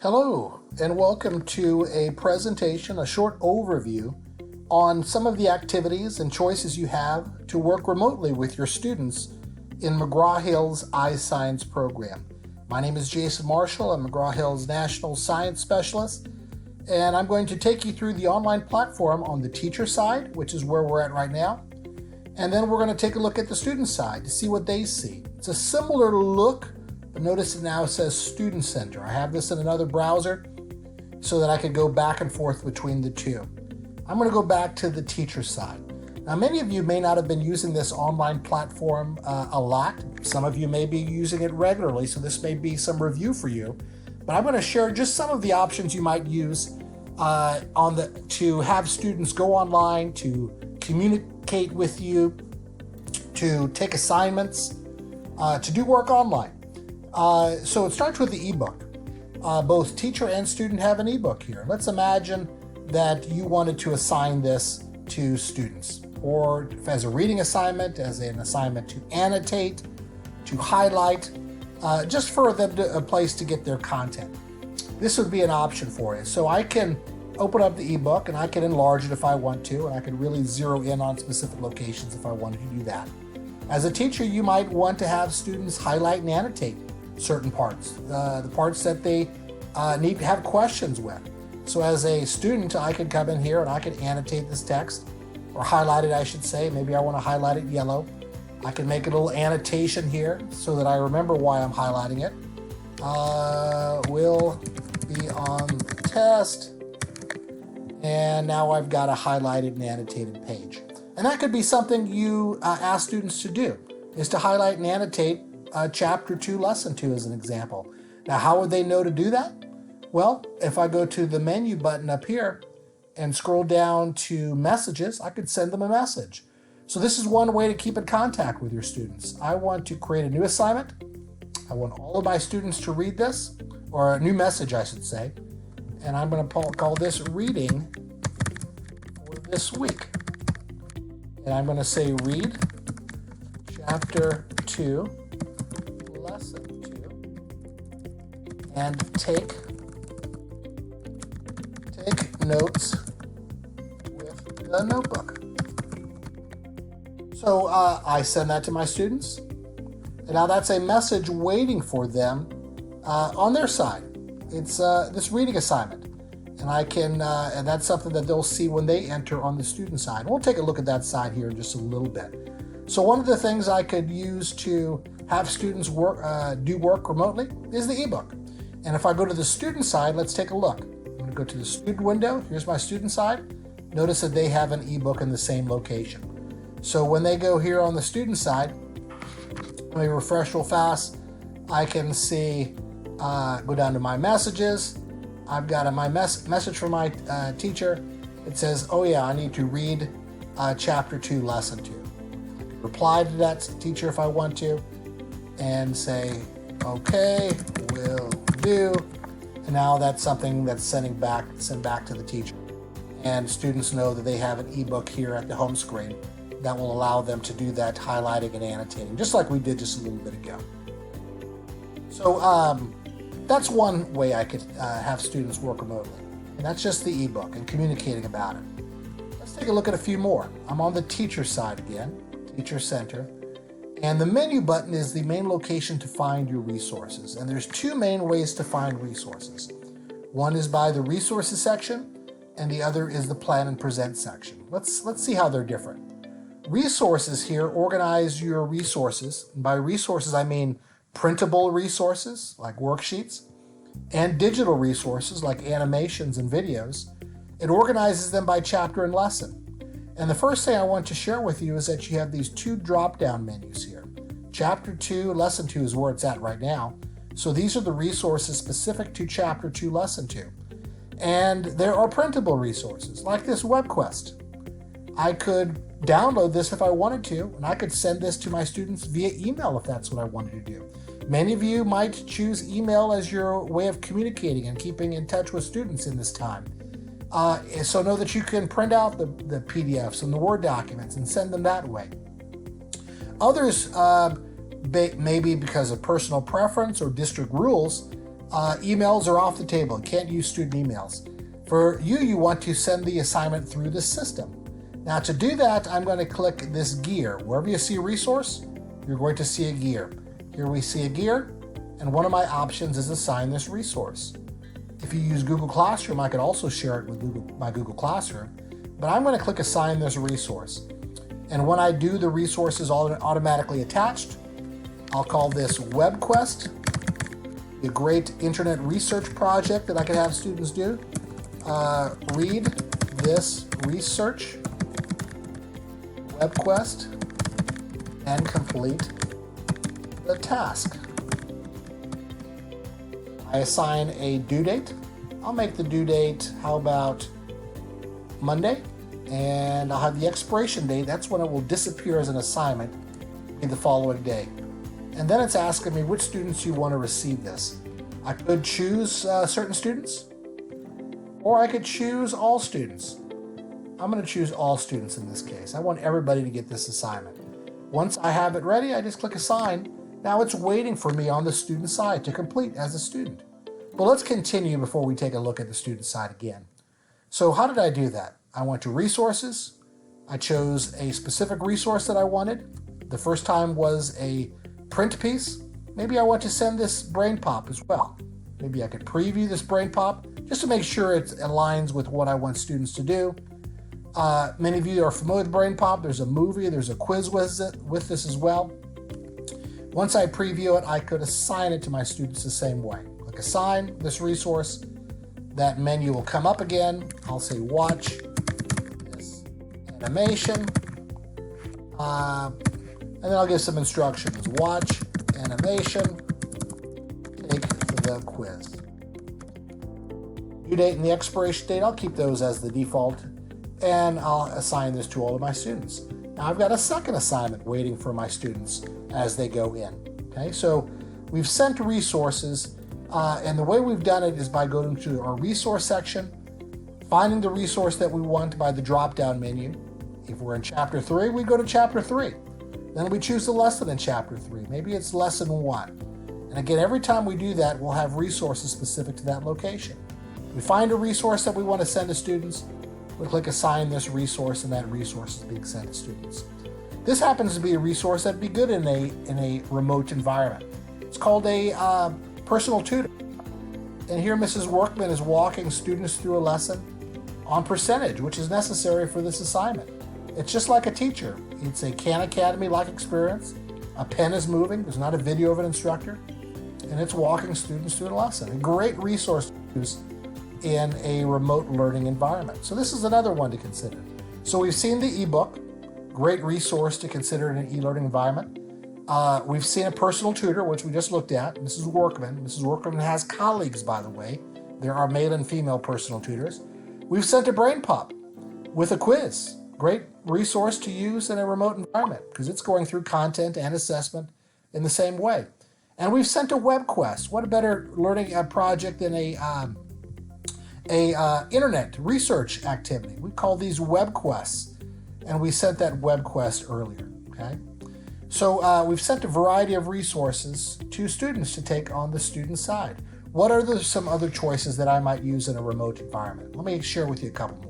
Hello, and welcome to a presentation, a short overview on some of the activities and choices you have to work remotely with your students in McGraw-Hill's iScience program. My name is Jason Marshall. I'm McGraw-Hill's National Science Specialist, and I'm going to take you through the online platform on the teacher side, which is where we're at right now, and then we're going to take a look at the student side to see what they see. It's a similar look, but notice it now says Student Center. I have this in another browser so that I can go back and forth between the two. I'm going to go back to the teacher side. Now, many of you may not have been using this online platform a lot. Some of you may be using it regularly, so this may be some review for you. But I'm going to share just some of the options you might use to have students go online, to communicate with you, to take assignments, to do work online. So it starts with the ebook. Both teacher and student have an ebook here. Let's imagine that you wanted to assign this to students, or as a reading assignment, as an assignment to annotate, to highlight, just for them a place to get their content. This would be an option for you. So I can open up the ebook and I can enlarge it if I want to, and I can really zero in on specific locations if I wanted to do that. As a teacher, you might want to have students highlight and annotate certain parts, the parts that they need to have questions with. So as a student, I could come in here and I could annotate this text, or highlight it, I should say. Maybe I want to highlight it yellow. I can make a little annotation here so that I remember why I'm highlighting it. Will be on the test. And now I've got a highlighted and annotated page. And that could be something you ask students to do, is to highlight and annotate Chapter 2, Lesson 2 as an example. Now, how would they know to do that? Well, if I go to the menu button up here and scroll down to messages, I could send them a message. So this is one way to keep in contact with your students. I want to create a new assignment. I want all of my students to read this, or a new message, I should say. And I'm going to call this Reading for this week. And I'm going to say read Chapter 2, Lesson 2, and take notes with the notebook. So I send that to my students, and now that's a message waiting for them on their side. It's this reading assignment, and I can, and that's something that they'll see when they enter on the student side. We'll take a look at that side here in just a little bit. So one of the things I could use to have students do work remotely is the ebook. And if I go to the student side, let's take a look. I'm going to go to the student window. Here's my student side. Notice that they have an ebook in the same location. So when they go here on the student side, let me refresh real fast. I can see, go down to my messages. I've got my message from my teacher. It says, oh yeah, I need to read Chapter 2, Lesson 2. I can reply to that teacher if I want to and say, okay, will do. And now that's something that's sent back to the teacher. And students know that they have an ebook here at the home screen that will allow them to do that highlighting and annotating, just like we did just a little bit ago. So that's one way I could have students work remotely. And that's just the ebook and communicating about it. Let's take a look at a few more. I'm on the teacher side again, Teacher Center. And the menu button is the main location to find your resources. And there's two main ways to find resources. One is by the resources section, and the other is the plan and present section. Let's see how they're different. Resources here organize your resources. And by resources, I mean printable resources like worksheets, and digital resources like animations and videos. It organizes them by chapter and lesson. And the first thing I want to share with you is that you have these two drop-down menus here. Chapter 2, Lesson 2 is where it's at right now. So these are the resources specific to Chapter 2, Lesson 2. And there are printable resources, like this WebQuest. I could download this if I wanted to, and I could send this to my students via email if that's what I wanted to do. Many of you might choose email as your way of communicating and keeping in touch with students in this time. So know that you can print out the PDFs and the Word documents and send them that way. Others, maybe because of personal preference or district rules, Emails are off the table. You can't use student emails. For you, you want to send the assignment through the system. Now to do that, I'm going to click this gear. Wherever you see a resource, you're going to see a gear. Here we see a gear, and one of my options is assign this resource. If you use Google Classroom, I could also share it with my Google Classroom, but I'm going to click assign this resource. And when I do, the resource is automatically attached. I'll call this WebQuest, a great internet research project that I could have students do. Read this research, WebQuest, and complete the task. I assign a due date. I'll make the due date, how about Monday? And I'll have the expiration date. That's when it will disappear as an assignment in the following day. And then it's asking me which students you want to receive this. I could choose certain students, or I could choose all students. I'm going to choose all students in this case. I want everybody to get this assignment. Once I have it ready, I just click assign. Now it's waiting for me on the student side to complete as a student. But let's continue before we take a look at the student side again. So how did I do that? I went to resources. I chose a specific resource that I wanted. The first time was a print piece. Maybe I want to send this brain pop as well. Maybe I could preview this brain pop just to make sure it aligns with what I want students to do. Many of you are familiar with brain pop. There's a movie, there's a quiz with this as well. Once I preview it, I could assign it to my students the same way. Click assign this resource. That menu will come up again. I'll say watch this animation. And then I'll give some instructions. Watch animation, take the quiz. Due date and the expiration date, I'll keep those as the default, and I'll assign this to all of my students. Now I've got a second assignment waiting for my students as they go in. Okay, so we've sent resources, and the way we've done it is by going to our resource section, finding the resource that we want by the drop-down menu. If we're in Chapter 3, we go to Chapter 3. Then we choose the lesson in Chapter 3. Maybe it's Lesson 1. And again, every time we do that, we'll have resources specific to that location. We find a resource that we want to send to students, we click assign this resource, and that resource is being sent to students. This happens to be a resource that'd be good in a remote environment. It's called a personal tutor. And here Mrs. Workman is walking students through a lesson on percentage, which is necessary for this assignment. It's just like a teacher. It's a Khan Academy-like experience. A pen is moving. There's not a video of an instructor. And it's walking students through a lesson. A great resource to use in a remote learning environment. So this is another one to consider. So we've seen the ebook, great resource to consider in an e-learning environment. We've seen a personal tutor, which we just looked at, Mrs. Workman. Mrs. Workman has colleagues, by the way. There are male and female personal tutors. We've sent a brain pop with a quiz. Great resource to use in a remote environment because it's going through content and assessment in the same way. And we've sent a WebQuest. What a better learning project than a internet research activity. We call these WebQuests, and we sent that WebQuest earlier. Okay, so we've sent a variety of resources to students to take on the student side. What are some other choices that I might use in a remote environment? Let me share with you a couple more.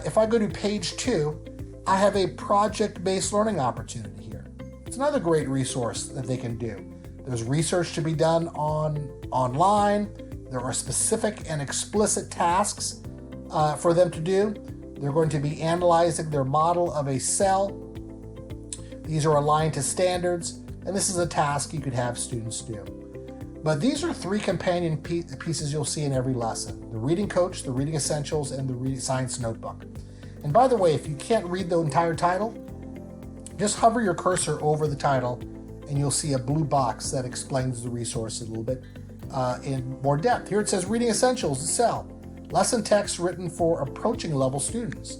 If I go to page 2, I have a project-based learning opportunity here. It's another great resource that they can do. There's research to be done online. There are specific and explicit tasks for them to do. They're going to be analyzing their model of a cell. These are aligned to standards, and this is a task you could have students do. But these are 3 companion pieces you'll see in every lesson: the reading coach, the reading essentials, and the science notebook. And by the way, if you can't read the entire title, just hover your cursor over the title and you'll see a blue box that explains the resource a little bit in more depth. Here it says reading essentials, the cell, lesson text written for approaching level students.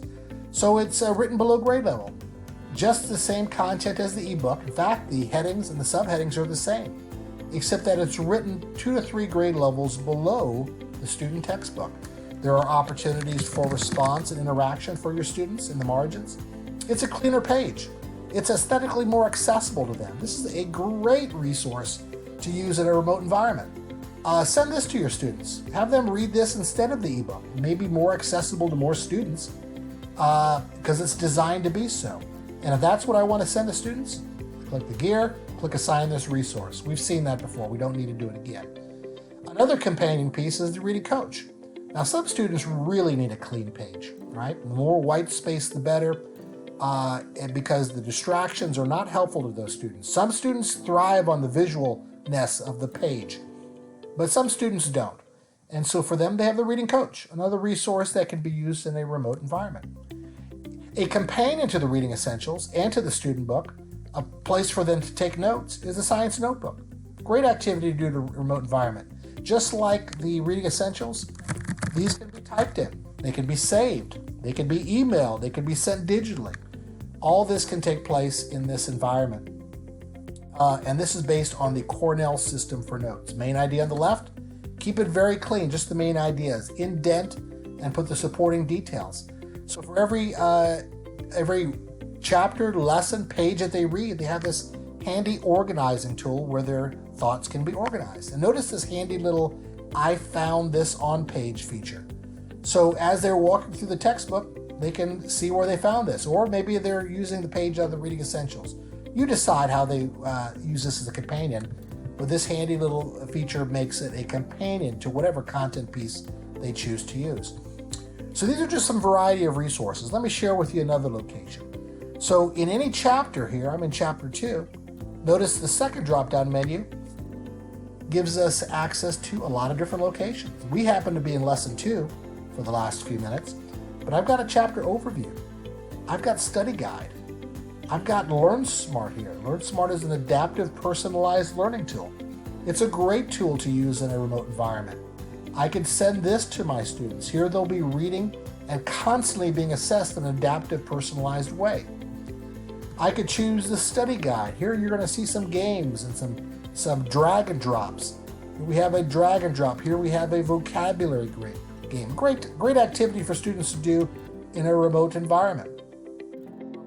So it's written below grade level. Just the same content as the ebook. In fact, the headings and the subheadings are the same, except that it's written 2 to 3 grade levels below the student textbook. There are opportunities for response and interaction for your students in the margins. It's a cleaner page. It's aesthetically more accessible to them. This is a great resource to use in a remote environment. Send this to your students. Have them read this instead of the ebook. It may be more accessible to more students because it's designed to be so. And if that's what I want to send to students, click the gear, click assign this resource. We've seen that before. We don't need to do it again. Another companion piece is the reading coach. Now, some students really need a clean page, right? The more white space, the better, and because the distractions are not helpful to those students. Some students thrive on the visualness of the page, but some students don't. And so for them, they have the reading coach, another resource that can be used in a remote environment. A companion to the reading essentials and to the student book, a place for them to take notes, is a science notebook. Great activity to do in a remote environment. Just like the reading essentials, these can be typed in, they can be saved, they can be emailed, they can be sent digitally. All this can take place in this environment. And this is based on the Cornell system for notes. Main idea on the left, keep it very clean, just the main ideas. Indent and put the supporting details. So for every chapter, lesson, page that they read, they have this handy organizing tool where their thoughts can be organized. And notice this handy little I found this on page feature. So as they're walking through the textbook, they can see where they found this. Or maybe they're using the page of the reading essentials. You decide how they use this as a companion, but this handy little feature makes it a companion to whatever content piece they choose to use. So these are just some variety of resources. Let me share with you another location. So in any chapter here, I'm in chapter 2, notice the second drop-down menu gives us access to a lot of different locations. We happen to be in lesson 2 for the last few minutes, but I've got a chapter overview. I've got study guide. I've got Learn Smart here. Learn Smart is an adaptive, personalized learning tool. It's a great tool to use in a remote environment. I could send this to my students. Here they'll be reading and constantly being assessed in an adaptive, personalized way. I could choose the study guide. Here you're going to see some games and some drag and drops. We have a drag and drop. Here we have a vocabulary game. Great activity for students to do in a remote environment.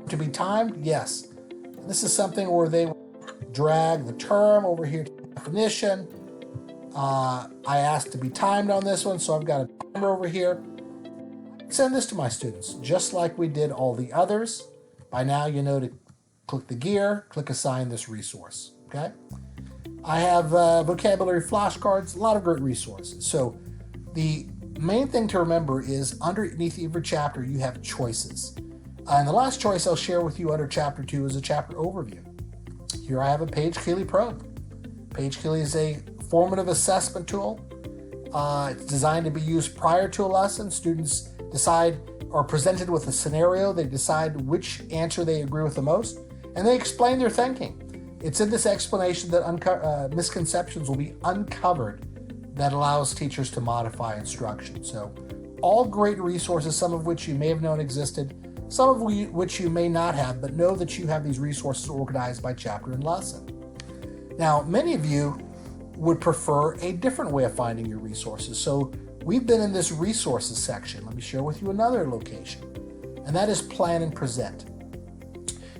To be timed, yes. This is something where they drag the term over here to definition. I asked to be timed on this one, so I've got a timer over here. Send this to my students, just like we did all the others. By now, you know to click the gear, click assign this resource, okay? I have vocabulary flashcards, a lot of great resources. So the main thing to remember is underneath every chapter, you have choices. And the last choice I'll share with you under chapter 2 is a chapter overview. Here I have a Page Keeley probe. Page Keeley is a formative assessment tool. It's designed to be used prior to a lesson. Students are presented with a scenario. They decide which answer they agree with the most, and they explain their thinking. It's in this explanation that misconceptions will be uncovered that allows teachers to modify instruction. So all great resources, some of which you may have known existed, some of which you may not have, but know that you have these resources organized by chapter and lesson. Now, many of you would prefer a different way of finding your resources. So we've been in this resources section. Let me share with you another location, and that is plan and present.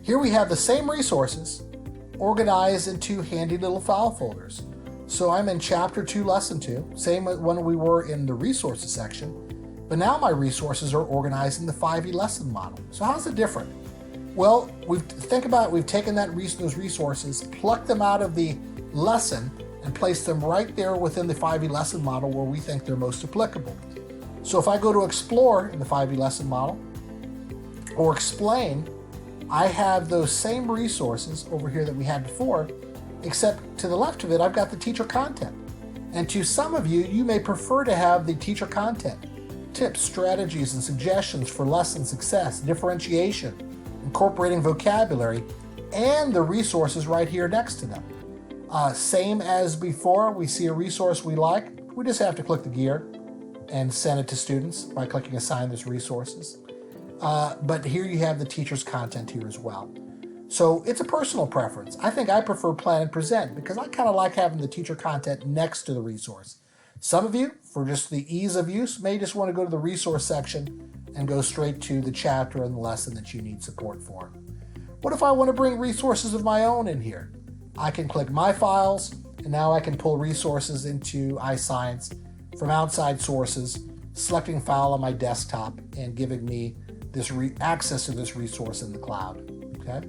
Here we have the same resources organized into handy little file folders. So I'm in chapter 2, lesson 2, same as when we were in the resources section, but now my resources are organized in the 5E lesson model. So how's it different? Well, we've taken those resources, plucked them out of the lesson, and placed them right there within the 5E lesson model where we think they're most applicable. So if I go to Explore in the 5E lesson model, or Explain, I have those same resources over here that we had before, except to the left of it, I've got the teacher content. And to some of you, you may prefer to have the teacher content, tips, strategies, and suggestions for lesson success, differentiation, incorporating vocabulary, and the resources right here next to them. Same as before, we see a resource we like, we just have to click the gear and send it to students by clicking assign this resources. But here you have the teacher's content here as well. So it's a personal preference. I think I prefer plan and present because I kind of like having the teacher content next to the resource. Some of you, for just the ease of use, may just want to go to the resource section and go straight to the chapter and the lesson that you need support for. What if I want to bring resources of my own in here? I can click My Files, And now I can pull resources into iScience from outside sources, selecting file on my desktop and giving me this access to this resource in the cloud. Okay?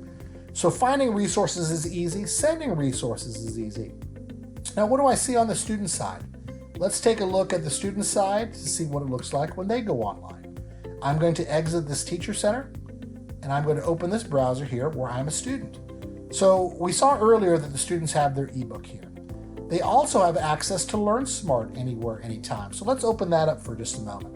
So finding resources is easy, sending resources is easy. Now what do I see on the student side? Let's take a look at the student side to see what it looks like when they go online. I'm going to exit this Teacher Center and I'm going to open this browser here where I'm a student. So we saw earlier that the students have their ebook here. They also have access to LearnSmart anywhere, anytime. So let's open that up for just a moment.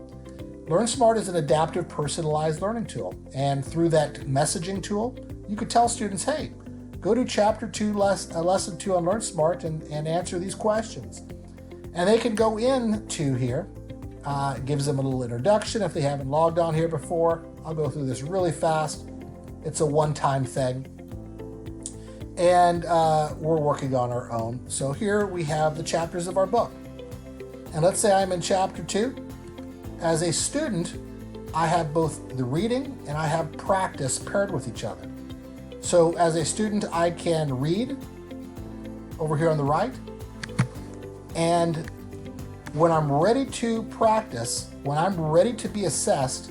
LearnSmart is an adaptive, personalized learning tool. And through that messaging tool, you could tell students, hey, go to Chapter 2, Lesson 2 on LearnSmart and answer these questions. And they can go into here. It gives them a little introduction if they haven't logged on here before. I'll go through this really fast. It's a one-time thing. And we're working on our own. So here we have the chapters of our book. And let's say I'm in Chapter 2. As a student, I have both the reading and I have practice paired with each other. So as a student, I can read over here on the right. And when I'm ready to practice, when I'm ready to be assessed,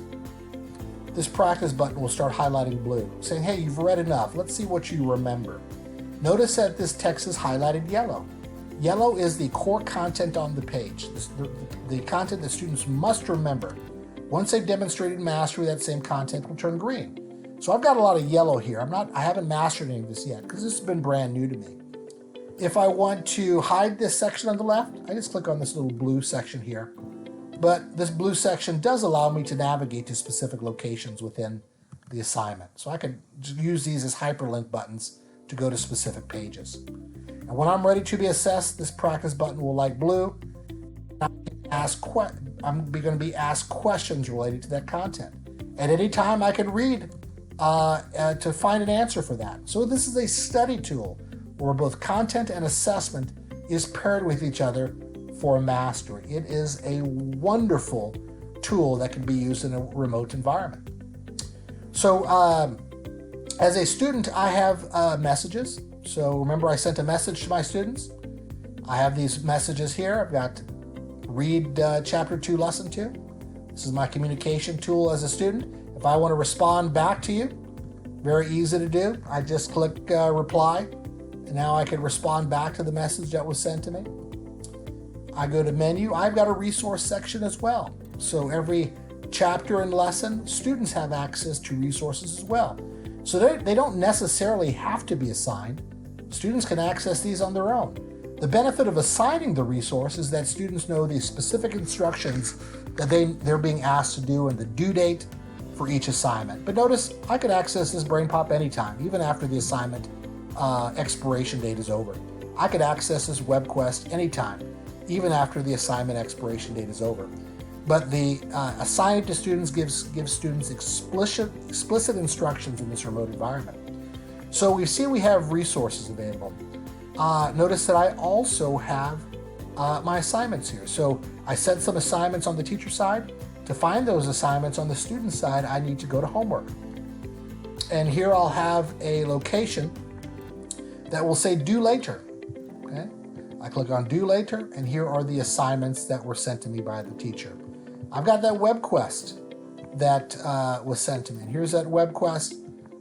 this practice button will start highlighting blue, saying, hey, you've read enough. Let's see what you remember. Notice that this text is highlighted yellow. Yellow is the core content on the page, the content that students must remember. Once they've demonstrated mastery, that same content will turn green. So I've got a lot of yellow here. I haven't mastered any of this yet because this has been brand new to me. If I want to hide this section on the left, I just click on this little blue section here. But this blue section does allow me to navigate to specific locations within the assignment. So I could use these as hyperlink buttons to go to specific pages. And when I'm ready to be assessed, this practice button will light blue. I'm going to be asked questions related to that content. At any time, I can read to find an answer for that. So this is a study tool where both content and assessment is paired with each other for mastery. It is a wonderful tool that can be used in a remote environment. So as a student, I have messages. So remember I sent a message to my students. I have these messages here. I've got read Chapter 2, Lesson 2. This is my communication tool as a student. If I want to respond back to you, very easy to do. I just click reply, and now I can respond back to the message that was sent to me. I go to menu. I've got a resource section as well. So every chapter and lesson, students have access to resources as well. So they don't necessarily have to be assigned. Students can access these on their own. The benefit of assigning the resource is that students know the specific instructions that they're being asked to do and the due date for each assignment. But notice I could access this BrainPop anytime, even after the assignment expiration date is over. I could access this WebQuest anytime, even after the assignment expiration date is over. But the assigning to students gives students explicit instructions in this remote environment. So we see we have resources available. Notice that I also have my assignments here. So I set some assignments on the teacher side. To find those assignments on the student side, I need to go to homework. And here I'll have a location that will say due later. Okay? I click on due later, and here are the assignments that were sent to me by the teacher. I've got that web quest that was sent to me. And here's that web quest.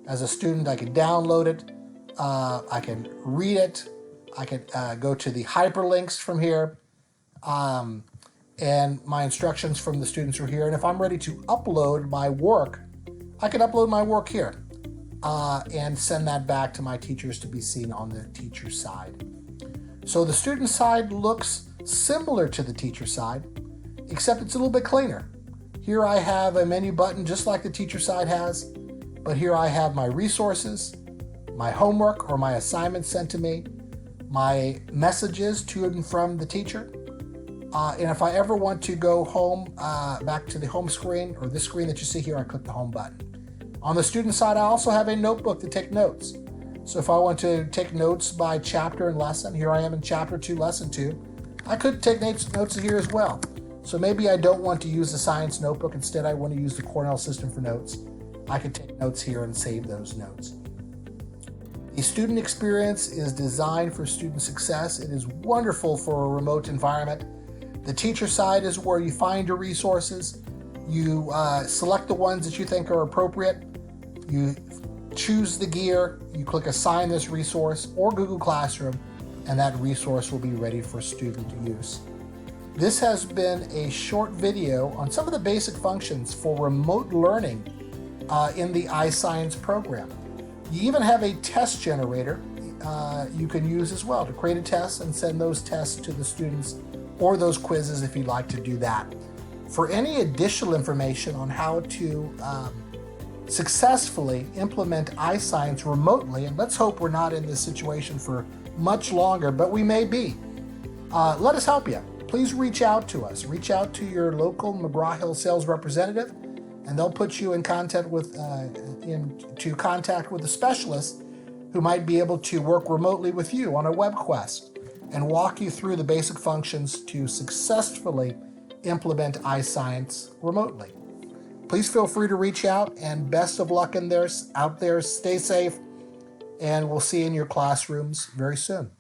As a student, I can download it. I can read it. I can go to the hyperlinks from here. And my instructions from the students are here. And if I'm ready to upload my work, I can upload my work here and send that back to my teachers to be seen on the teacher side. So the student side looks similar to the teacher side, except it's a little bit cleaner. Here I have a menu button just like the teacher side has, but here I have my resources, my homework or my assignments sent to me, my messages to and from the teacher. And if I ever want to go home, back to the home screen or this screen that you see here, I click the home button. On the student side, I also have a notebook to take notes. So if I want to take notes by chapter and lesson, here I am in Chapter 2, Lesson 2. I could take notes here as well. So maybe I don't want to use the science notebook. Instead, I want to use the Cornell system for notes. I could take notes here and save those notes. The student experience is designed for student success. It is wonderful for a remote environment. The teacher side is where you find your resources. You select the ones that you think are appropriate. You choose the gear. You click Assign this resource or Google Classroom, and that resource will be ready for student use. This has been a short video on some of the basic functions for remote learning in the iScience program. You even have a test generator you can use as well to create a test and send those tests to the students, or those quizzes if you'd like to do that. For any additional information on how to successfully implement iScience remotely, and let's hope we're not in this situation for much longer, but we may be, let us help you. Please reach out to us. Reach out to your local McGraw-Hill sales representative, and they'll put you in contact with a specialist who might be able to work remotely with you on a web quest and walk you through the basic functions to successfully implement iScience remotely. Please feel free to reach out, and best of luck out there. Stay safe, and we'll see you in your classrooms very soon.